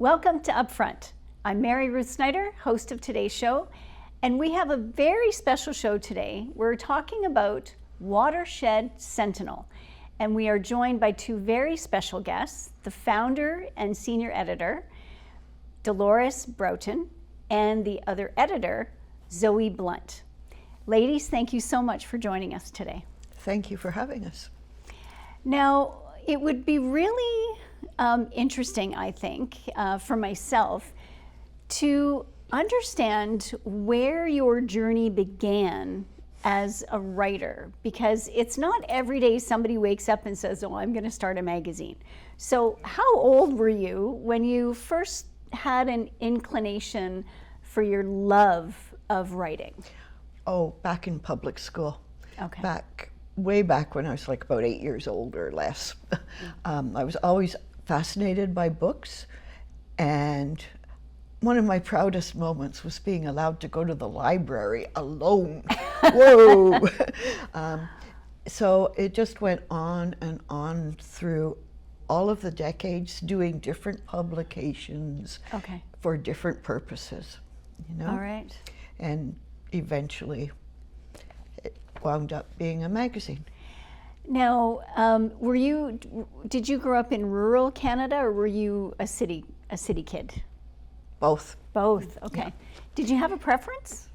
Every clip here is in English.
Welcome to Upfront. I'm Mary Ruth Snyder, host of today's show, and we have a very special show today. We're talking about Watershed Sentinel, and we are joined by two very special guests, the founder and senior editor, Dolores Broughton, and the other editor, Zoe Blunt. Ladies, thank you so much for joining us today. Thank you for having us. Now, it would be really interesting, I think, for myself to understand where your journey began as a writer, because it's not every day somebody wakes up and says, oh, I'm going to start a magazine. So how old were you when you first had an inclination for your love of writing? Oh, back in public school. Okay. Way back when I was like about 8 years old or less. I was always fascinated by books, and one of my proudest moments was being allowed to go to the library alone. Whoa! So it just went on and on through all of the decades, doing different publications for different purposes, you know? All right. And eventually it wound up being a magazine. Now, did you grow up in rural Canada, or were you a city kid? Both. Both, okay. Yeah. Did you have a preference?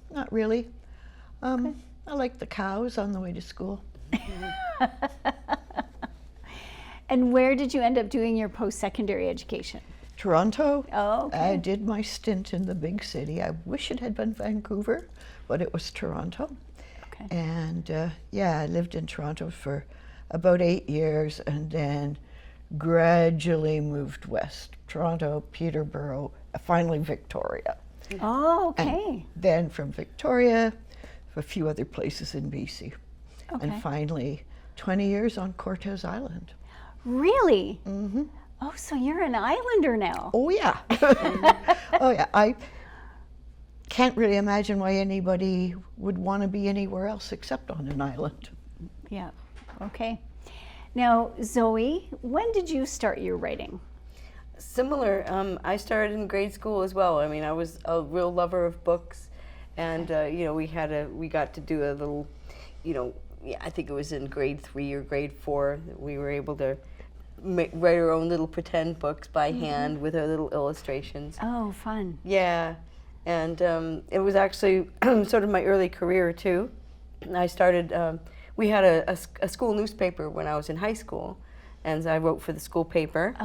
Not really. I liked the cows on the way to school. And where did you end up doing your post-secondary education? Toronto. Oh, okay. I did my stint in the big city. I wish it had been Vancouver, but it was Toronto. Okay. And I lived in Toronto for about 8 years, and then gradually moved west. Toronto, Peterborough, finally Victoria. Oh, okay. And then from Victoria, a few other places in BC. Okay. And finally, 20 years on Cortes Island. Really? Mm-hmm. Oh, so you're an islander now. Oh, yeah. Oh, yeah. I can't really imagine why anybody would want to be anywhere else except on an island. Yeah, okay. Now, Zoe, when did you start your writing? Similar. I started in grade school as well. I mean, I was a real lover of books, and we got to do a little, I think it was in grade 3 or grade 4 that we were able to write our own little pretend books by hand with our little illustrations. Oh, fun. Yeah, and it was actually sort of my early career too. I started. We had a school newspaper when I was in high school, and I wrote for the school paper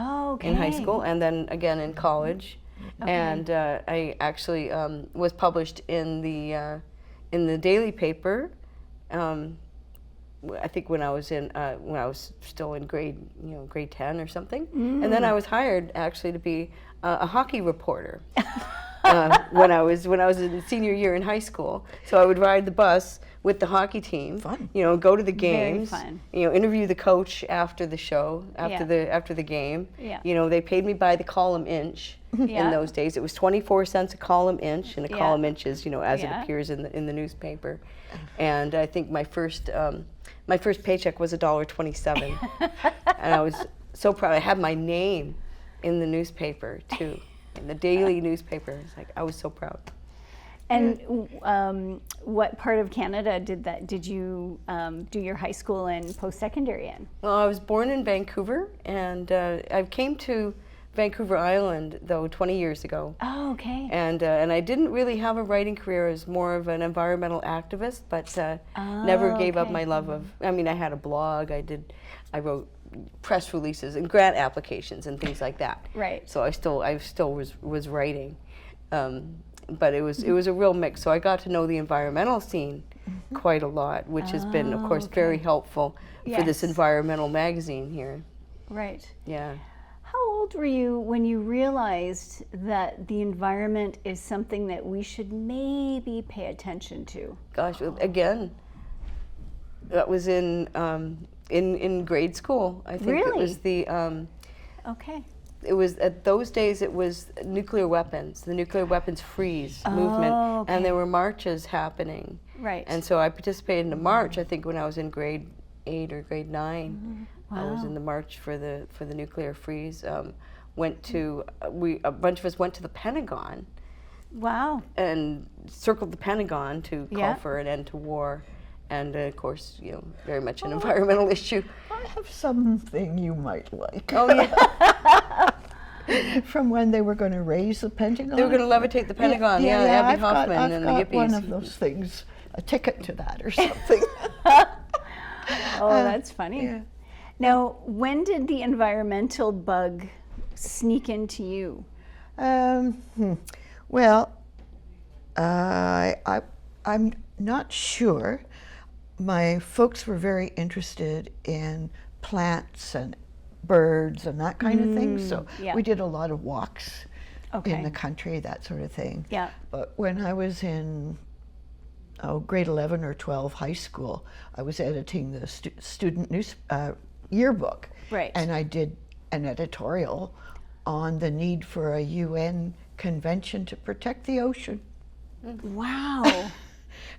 in high school, and then again in college. Okay. And I actually was published in the daily paper. I think when I was still in grade 10 or something, and then I was hired actually to be a hockey reporter when I was in senior year in high school. So I would ride the bus with the hockey team. Fun. Go to the games. Very fun. Interview the coach after the show, after the game. Yeah. They paid me by the column inch. In those days, it was 24 cents a column inch, and a column inch is as it appears in the newspaper. And I think my first paycheck was $1.27, and I was so proud. I had my name in the newspaper too, in the daily newspaper. It's like I was so proud. And what part of Canada did you do your high school and post-secondary in? Well, I was born in Vancouver, and I came to Vancouver Island, though, 20 years ago. Oh, okay. And I didn't really have a writing career as more of an environmental activist, but never gave up my love of, I had a blog, I wrote press releases and grant applications and things like that. Right. So I still was writing. But it was a real mix. So I got to know the environmental scene quite a lot, which has been, of course, very helpful for this environmental magazine here. Right. Yeah. How old were you when you realized that the environment is something that we should maybe pay attention to? Gosh, again, that was in grade school. I think it was the. Okay. It was at those days. It was nuclear weapons, the nuclear weapons freeze movement, and there were marches happening. Right. And so I participated in a march. I think when I was in grade 8 or grade 9, I was Wow. in the march for the nuclear freeze. Went to a bunch of us went to the Pentagon Wow. and circled the Pentagon to call Yeah. for an end to war, and of course, very much an environmental issue. I have something you might like. Oh yeah, From when they were going to raise the Pentagon. they were going to levitate the Pentagon. Yeah, Abby I've got- Hoffman I've and got the one hippies. of those things, a ticket to that or something. Oh, that's funny. yeah. Now, when did the environmental bug sneak into you? Well, I'm not sure. My folks were very interested in plants and birds and that kind of thing, so yeah. we did a lot of walks Okay. in the country, that sort of thing. Yeah. But when I was in grade 11 or 12 high school, I was editing the student news yearbook. Right. And I did an editorial on the need for a UN convention to protect the ocean. Wow.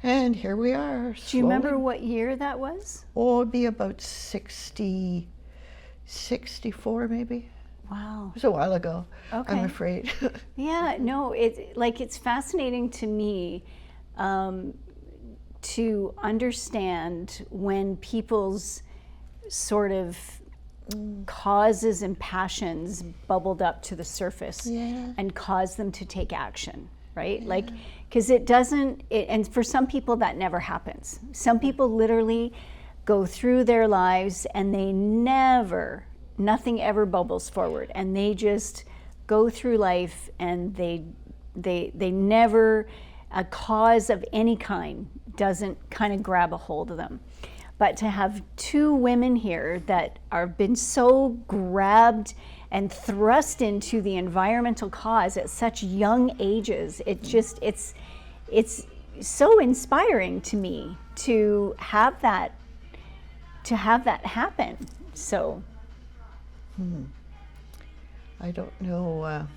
And here we are. Do you remember what year that was? Oh, it'd be about 64 maybe. Wow. It was a while ago, Okay. I'm afraid. Yeah, no, it's fascinating to me to understand when people's sort of causes and passions bubbled up to the surface Yeah. and caused them to take action, right? Like, because it doesn't, and for some people that never happens. Some people literally go through their lives and they nothing ever bubbles forward, and they just go through life and they never, a cause of any kind doesn't kind of grab a hold of them. But to have two women here that are been so grabbed and thrust into the environmental cause at such young ages, it's so inspiring to me to have that happen. So I don't know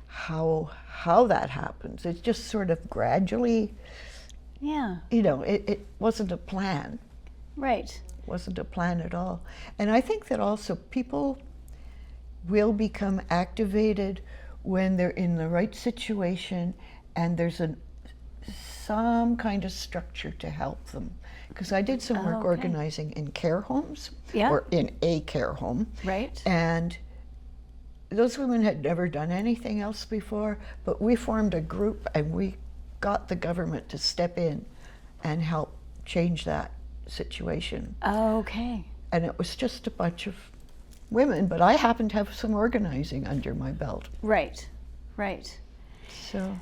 how that happens. It's just sort of gradually, yeah, it wasn't a plan. right. Wasn't a plan at all. And I think that also people will become activated when they're in the right situation and there's some kind of structure to help them. Because I did some work okay. organizing in care homes, Yeah. or in a care home. Right. And those women had never done anything else before, but we formed a group and we got the government to step in and help change that situation. Okay. And it was just a bunch of women, but I happened to have some organizing under my belt. Right. Right. So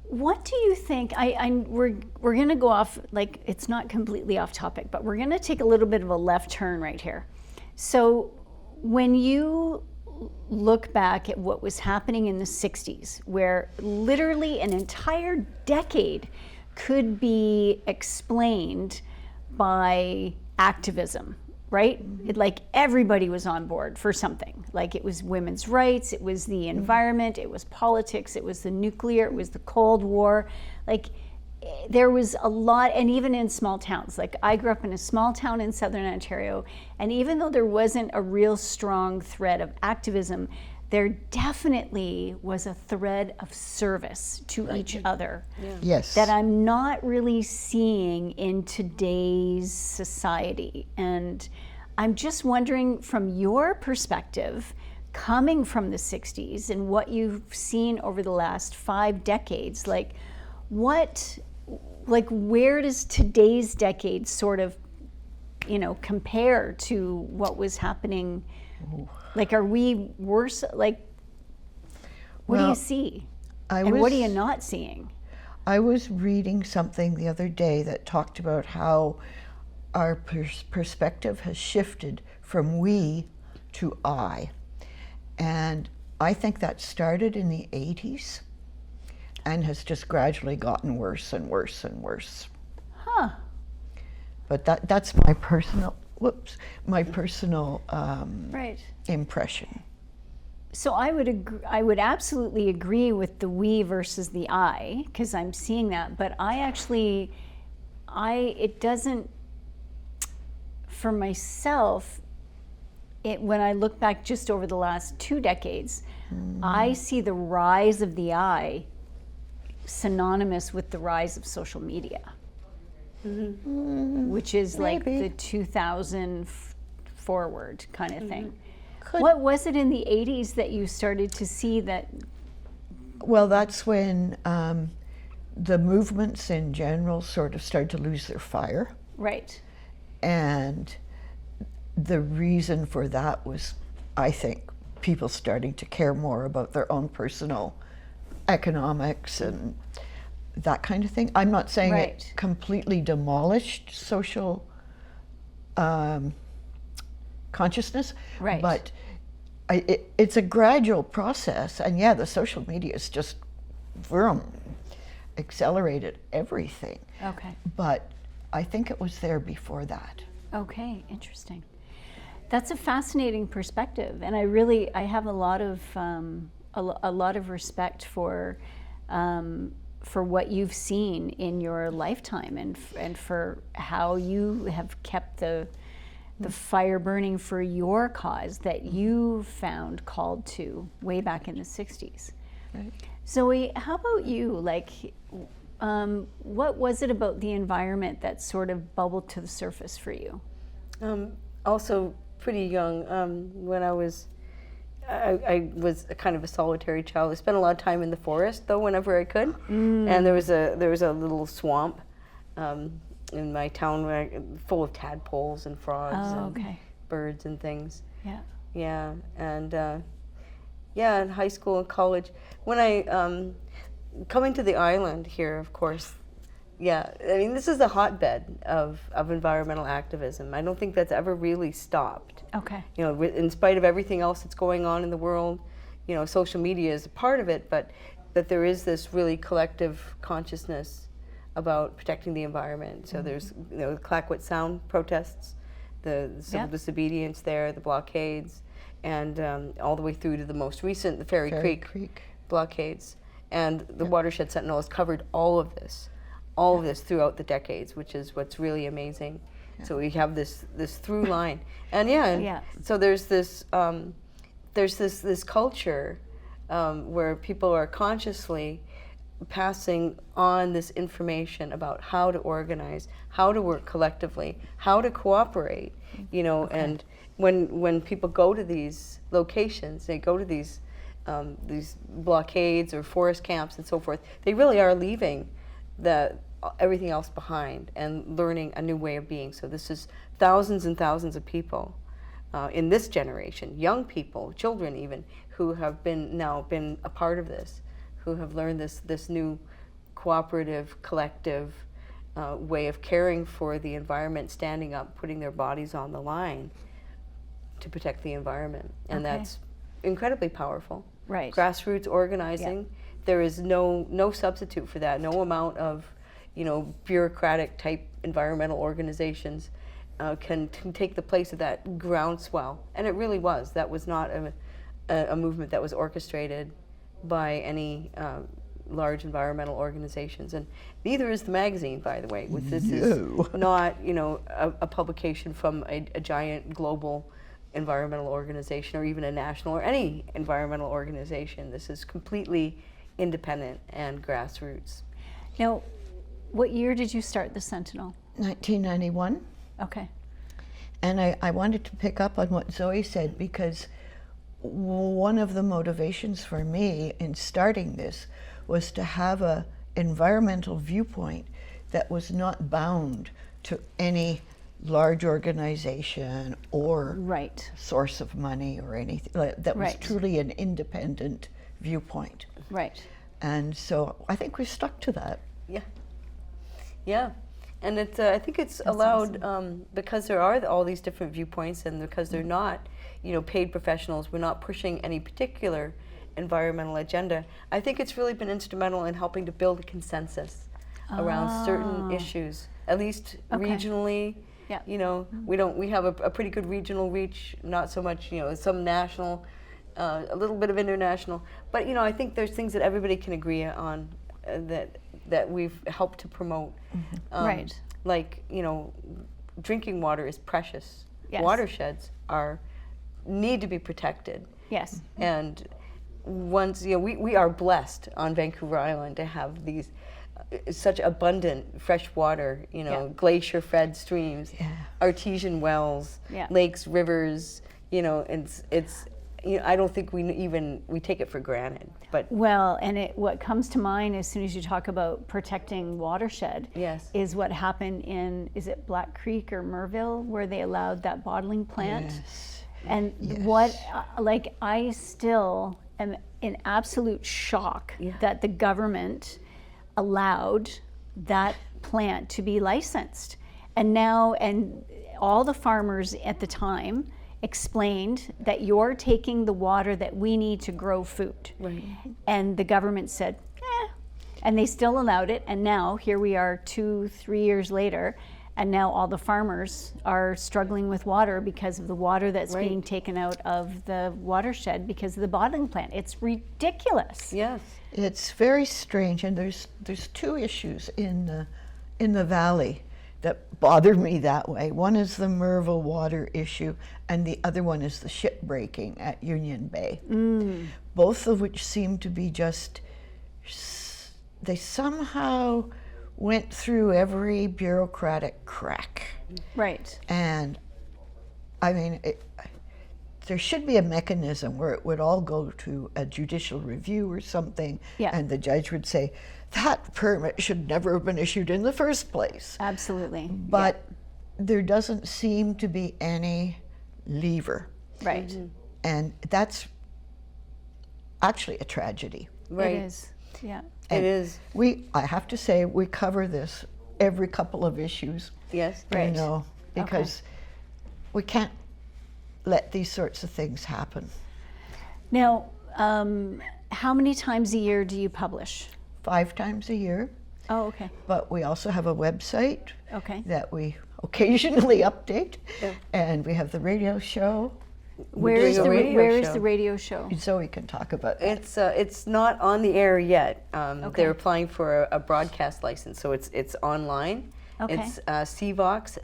What do you think? We're going to go off, like, it's not completely off topic, but we're going to take a little bit of a left turn right here. So when you look back at what was happening in the 60s, where literally an entire decade could be explained by activism, right? Like everybody was on board for something. Like it was women's rights, it was the environment, it was politics, it was the nuclear, it was the Cold War. Like there was a lot, and even in small towns. Like I grew up in a small town in Southern Ontario, and even though there wasn't a real strong thread of activism, there definitely was a thread of service to each other. yes, That I'm not really seeing in today's society. And I'm just wondering, from your perspective, coming from the 60s and what you've seen over the last 5 decades, like where does today's decade sort of, compare to what was happening? Like, are we worse? Like, what do you see? And what are you not seeing? I was reading something the other day that talked about how our perspective has shifted from we to I. And I think that started in the 80s and has just gradually gotten worse and worse and worse. Huh. But that's my personal, Right. impression. So I would absolutely agree with the we versus the I, because I'm seeing that. But it doesn't for myself, when I look back just over the last 2 decades, I see the rise of the I synonymous with the rise of social media, which is like the 2000 forward kind of thing. What was it in the 80s that you started to see that? Well, that's when the movements in general sort of started to lose their fire. Right. And the reason for that was, I think, people starting to care more about their own personal economics and that kind of thing. I'm not saying it completely demolished social consciousness, but it's a gradual process. And yeah, the social media is just accelerated everything. Okay. But I think it was there before that. Okay, interesting. That's a fascinating perspective, and I have a lot of respect for what you've seen in your lifetime, and for how you have kept the fire burning for your cause that you found called to way back in the 60s. Right. Zoe, how about you? Like, what was it about the environment that sort of bubbled to the surface for you? Also pretty young. When I was a kind of a solitary child. I spent a lot of time in the forest, though, whenever I could. And there was a little swamp in my town full of tadpoles and frogs and birds and things. Yeah. Yeah, and in high school and college, when I coming to the island here, of course. Yeah, I mean, this is a hotbed of environmental activism. I don't think that's ever really stopped. Okay. You know, in spite of everything else that's going on in the world, you know, social media is a part of it, but that there is this really collective consciousness about protecting the environment. So there's, you know, the Clayoquot Sound protests, the civil disobedience there, the blockades, and all the way through to the most recent, the Fairy Creek blockades. And the Watershed Sentinel has covered all of this throughout the decades, which is what's really amazing. Yeah. So we have this through line, and so there's this culture where people are consciously passing on this information about how to organize, how to work collectively, how to cooperate. You know, and when people go to these locations, they go to these blockades or forest camps and so forth. They really are leaving everything else behind and learning a new way of being. So this is thousands and thousands of people in this generation, young people, children even, who have been a part of this, who have learned this new cooperative, collective way of caring for the environment, standing up, putting their bodies on the line to protect the environment. And that's incredibly powerful. Right. Grassroots organizing. Yeah. There is no substitute for that. No amount of, you know, bureaucratic type environmental organizations can take the place of that groundswell. And it really was. That was not a movement that was orchestrated by any large environmental organizations. And neither is the magazine, by the way. This is not, you know, a publication from a giant global environmental organization or even a national or any environmental organization. This is completely independent and grassroots. Now, what year did you start the Sentinel? 1991. Okay. And I wanted to pick up on what Zoe said, because one of the motivations for me in starting this was to have a environmental viewpoint that was not bound to any large organization or source of money or anything. That was truly an independent viewpoint. Right. And so I think we stuck to that. Yeah. Yeah. And I think it's allowed, awesome. Because there are all these different viewpoints, and because they're not, you know, paid professionals, we're not pushing any particular environmental agenda. I think it's really been instrumental in helping to build a consensus around certain issues, at least regionally. Yeah. You know, we have a pretty good regional reach, not so much, you know, some national, a little bit of international. But, you know, I think there's things that everybody can agree on that we've helped to promote. Right. Like, you know, drinking water is precious. Yes. Watersheds need to be protected. Yes. And once, we are blessed on Vancouver Island to have these such abundant fresh water, glacier-fed streams, artesian wells, lakes, rivers, it's I don't think we take it for granted. But well, and what comes to mind as soon as you talk about protecting Watershed is what happened is it Black Creek or Merville, where they allowed that bottling plant? Yes. And I still am in absolute shock that the government allowed that plant to be licensed. And all the farmers at the time explained that you're taking the water that we need to grow food. Right. And the government said, and they still allowed it. And now here we are 2-3 years later, and now all the farmers are struggling with water because of the water that's being taken out of the watershed because of the bottling plant. It's ridiculous. Yes. It's very strange, and there's two issues in the valley that bother me that way. One is the Merville water issue, and the other one is the ship breaking at Union Bay. Both of which seem to be they somehow went through every bureaucratic crack. Right. And I mean, there should be a mechanism where it would all go to a judicial review or something, and the judge would say, that permit should never have been issued in the first place. Absolutely. But there doesn't seem to be any lever. Right. And that's actually a tragedy. Right. It is. Yeah. And it is. I have to say, we cover this every couple of issues. Yes. Right. Because we can't let these sorts of things happen. Now, how many times a year do you publish? 5 times a year. Oh, okay. But we also have a website that we occasionally update, and we have the radio show. Where is the radio show? Zoe can talk about that. It's not on the air yet. They're applying for a broadcast license, so it's online. Okay. It's cvox,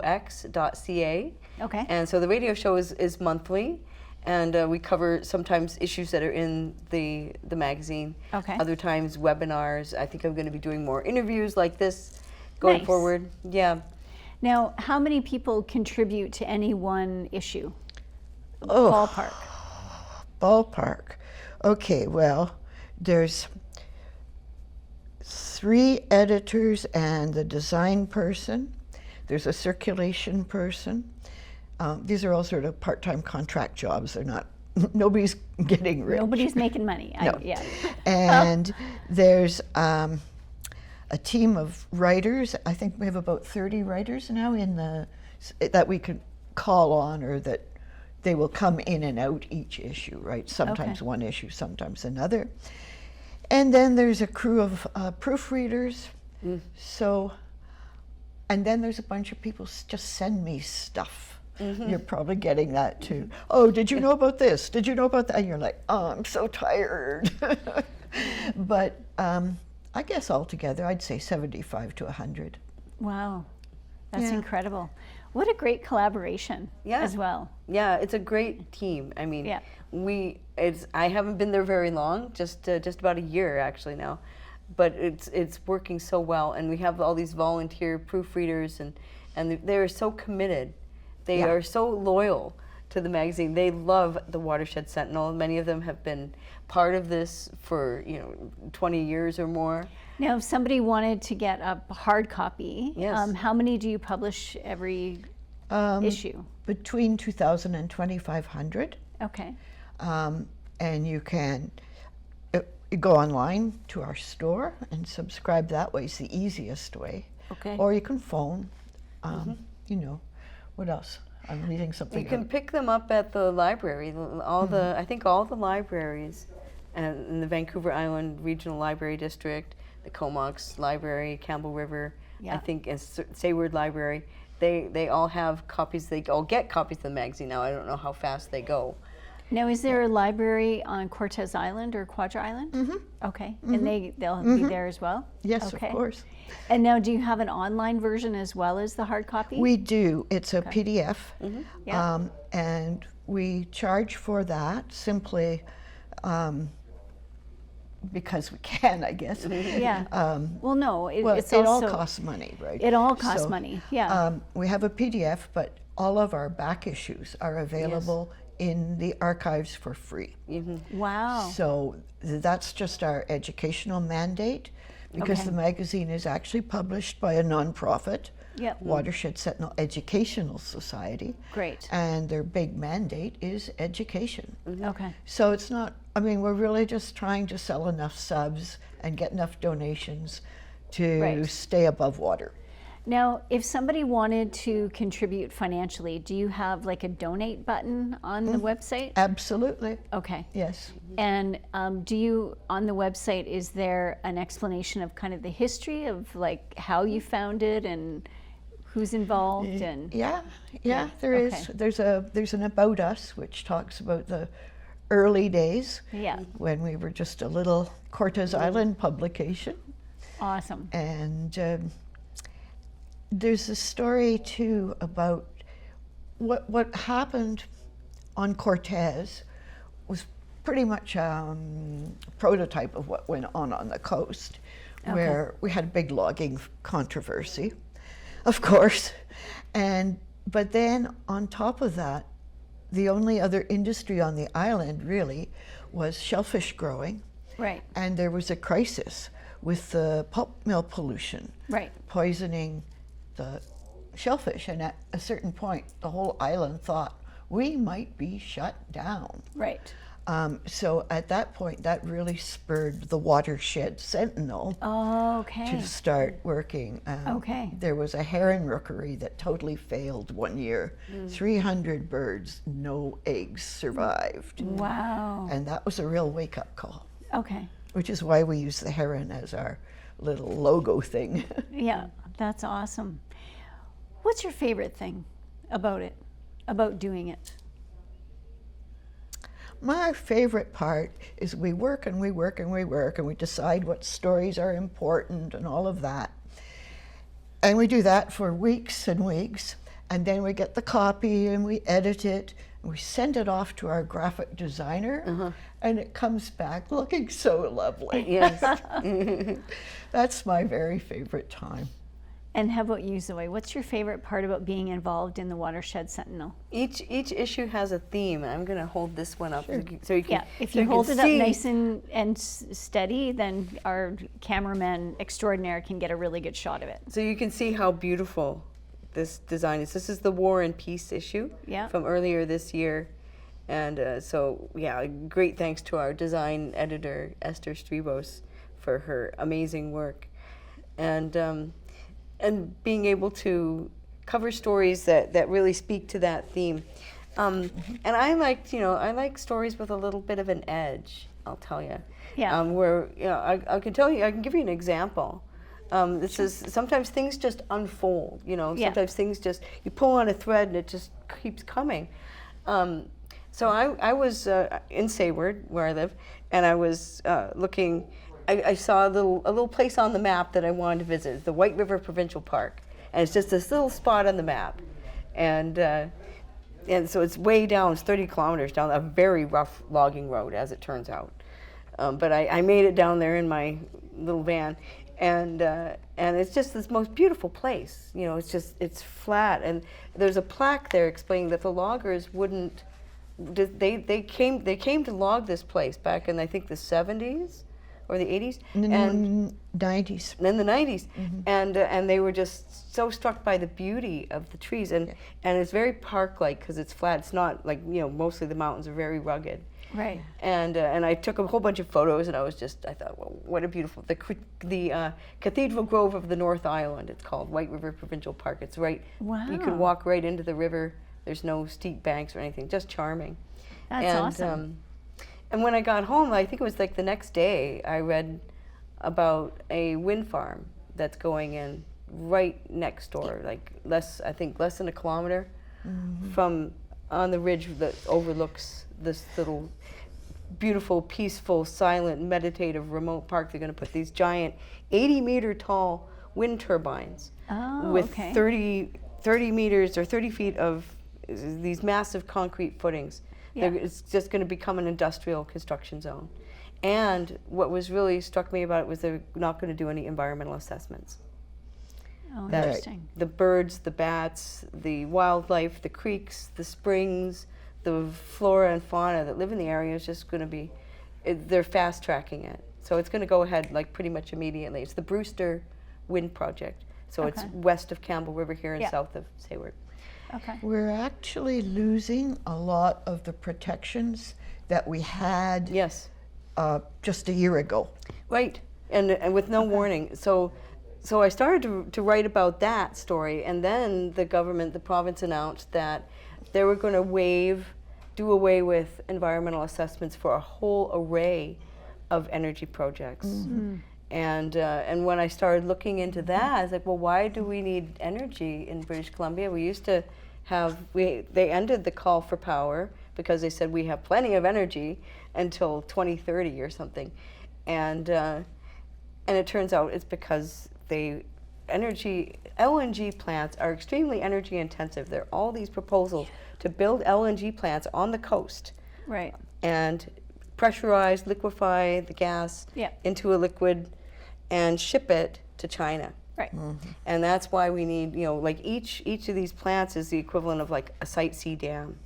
cvox.ca. Okay. And so the radio show is monthly, and we cover sometimes issues that are in the magazine. Okay. Other times webinars. I think I'm going to be doing more interviews like this going forward. Yeah. Now, how many people contribute to any one issue? Ballpark. Ballpark. Okay, well, there's 3 editors and the design person. There's a circulation person. These are all sort of part-time contract jobs. They're not, nobody's getting rich. Nobody's making money. No. And there's a team of writers. I think we have about 30 writers now that we can call on, or that they will come in and out each issue, right? Sometimes one issue, sometimes another. And then there's a crew of proofreaders. So, and then there's a bunch of people just send me stuff. You're probably getting that too. Oh, did you know about this? Did you know about that? And you're like, oh, I'm so tired. But I guess altogether, I'd say 75 to 100. Wow, that's incredible. What a great collaboration as well. Yeah, it's a great team. I mean, I haven't been there very long, just about a year actually now, but it's working so well, and we have all these volunteer proofreaders, and they're so committed. They are so loyal to the magazine. They love the Watershed Sentinel. Many of them have been part of this for 20 years or more. Now, if somebody wanted to get a hard copy, how many do you publish every issue? Between 2,000 and 2,500. Okay. And you can go online to our store and subscribe that way. It's the easiest way. Okay. Or you can phone. What else? I'm leaving something. You can pick them up at the library. I think all the libraries in the Vancouver Island Regional Library District, the Comox Library, Campbell River, I think, and Sayward Library, they all have copies. They all get copies of the magazine now. I don't know how fast they go, Now, is there a library on Cortes Island or Quadra Island? Mm-hmm. Okay, and they'll be there as well? Yes, Okay. of course. And now, do you have an online version as well as the hard copy? We do. It's a PDF, Yeah. and we charge for that simply because we can, I guess. Yeah. Well, no, Well, it's it also, all costs money, right? It all costs So, money, yeah. We have a PDF, but all of our back issues are available in the archives for free. Wow. So that's just our educational mandate, because Okay. the magazine is actually published by a nonprofit, Yep. Watershed Sentinel Educational Society. Great. And their big mandate is education. Okay. So it's not, I mean, we're really just trying to sell enough subs and get enough donations to Right. stay above water. Now, if somebody wanted to contribute financially, do you have like a donate button on the website? Absolutely, Okay. yes. And do you, on the website, is there an explanation of kind of the history of like how you found it and who's involved and? Yeah, there is. Okay. There's an About Us, which talks about the early days Yeah. when we were just a little Cortes Island publication. Awesome. And there's a story too about what happened on Cortes was pretty much a prototype of what went on the coast, where we had a big logging controversy, of course, but then on top of that, the only other industry on the island really was shellfish growing. Right. And there was a crisis with the pulp mill pollution, Right. poisoning the shellfish. And at a certain point, the whole island thought, we might be shut down. Right. So at that point, that really spurred the Watershed Sentinel Okay. to start working. Okay. There was a heron rookery that totally failed one year. 300 birds, no eggs survived. Wow. And that was a real wake-up call, Okay. which is why we use the heron as our little logo thing. Yeah, that's awesome. What's your favorite thing about it, about doing it? My favorite part is we work and we work and we work and we decide what stories are important and all of that. And we do that for weeks and weeks. And then we get the copy and we edit it and we send it off to our graphic designer and it comes back looking so lovely. Yes. That's my very favorite time. And how about you, Zoe? What's your favorite part about being involved in the Watershed Sentinel? Each issue has a theme. I'm going to hold this one up so you can. Yeah, if so you can hold it up see. nice and steady, then our cameraman extraordinaire can get a really good shot of it. So you can see how beautiful this design is. This is the War and Peace issue from earlier this year. And so, yeah, great thanks to our design editor, Esther Stribos, for her amazing work. And being able to cover stories that really speak to that theme. And I like stories with a little bit of an edge, I'll tell you. Yeah. Where, I can tell you, I can give you an example. This is, sometimes things just unfold, sometimes things just, you pull on a thread and it just keeps coming. So I was in Sayward, where I live, and I was looking, I saw a little place on the map that I wanted to visit. It's the White River Provincial Park. And it's just this little spot on the map. And so it's way down, it's 30 kilometers down a very rough logging road, as it turns out. But I made it down there in my little van. And it's just this most beautiful place. It's flat. And there's a plaque there explaining that the loggers wouldn't, they came to log this place back in, I think, the 70s. Or the 80s? In the 90s. In the 90s. And they were just so struck by the beauty of the trees. And it's very park-like because it's flat. It's not like, mostly the mountains are very rugged. Right. And I took a whole bunch of photos and I thought, well, what a beautiful, the Cathedral Grove of the North Island, it's called, White River Provincial Park. It's right, you can walk right into the river. There's no steep banks or anything, just charming. That's awesome. And when I got home, I think it was like the next day, I read about a wind farm that's going in right next door, like less than a kilometer from on the ridge that overlooks this little beautiful, peaceful, silent, meditative remote park. They're going to put these giant 80-meter tall wind turbines with 30 meters or 30 feet of these massive concrete footings. Yeah. It's just going to become an industrial construction zone. And what was really struck me about it was they're not going to do any environmental assessments. Oh, interesting. The birds, the bats, the wildlife, the creeks, the springs, the flora and fauna that live in the area is just going to be, they're fast tracking it. So it's going to go ahead like pretty much immediately. It's the Brewster Wind Project. So it's west of Campbell River here and south of Hayward. Okay. We're actually losing a lot of the protections that we had just a year ago. Right, and with no warning. So I started to write about that story, and then the government, the province announced that they were going to do away with environmental assessments for a whole array of energy projects. Mm-hmm. And when I started looking into that, I was like, well, why do we need energy in British Columbia? We used to have, they ended the call for power because they said we have plenty of energy until 2030 or something. And it turns out it's because LNG plants are extremely energy intensive. There are all these proposals to build LNG plants on the coast. Right. And pressurize, liquefy the gas into a liquid and ship it to China. Right. Mm-hmm. And that's why we need, like each of these plants is the equivalent of like a Site C dam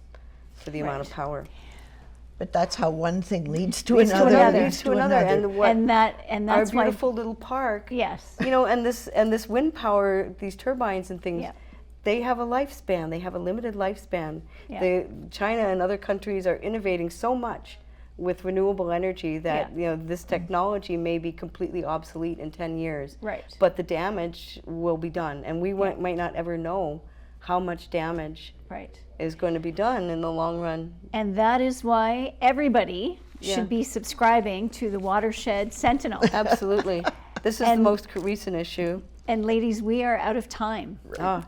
for the amount of power. But that's how one thing leads to Leads another. To another. And that's our beautiful little park. Yes. And this wind power, these turbines and things, they have a lifespan. They have a limited lifespan. Yeah. China and other countries are innovating so much with renewable energy that this technology may be completely obsolete in 10 years. Right. But the damage will be done, and we might not ever know how much damage is going to be done in the long run. And that is why everybody should be subscribing to the Watershed Sentinel. Absolutely. This is the most recent issue. And ladies, we are out of time. Ah.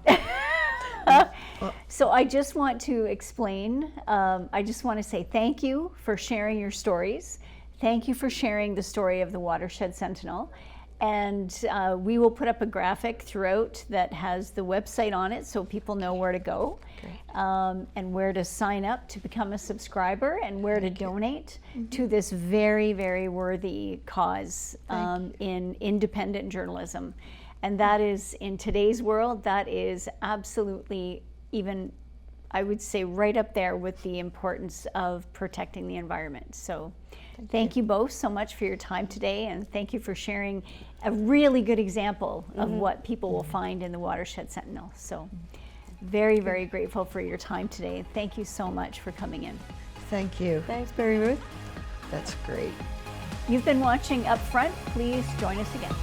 So I just want to explain, I just want to say thank you for sharing your stories. Thank you for sharing the story of the Watershed Sentinel. And we will put up a graphic throughout that has the website on it so people know where to go and where to sign up to become a subscriber and where to donate to this very, very worthy cause in independent journalism. And that is, in today's world, that is absolutely even, I would say, right up there with the importance of protecting the environment. So thank you both so much for your time today, and thank you for sharing a really good example of what people will find in the Watershed Sentinel. So very, very grateful for your time today. Thank you so much for coming in. Thank you. Thanks, Mary Ruth. That's great. You've been watching Up Front. Please join us again.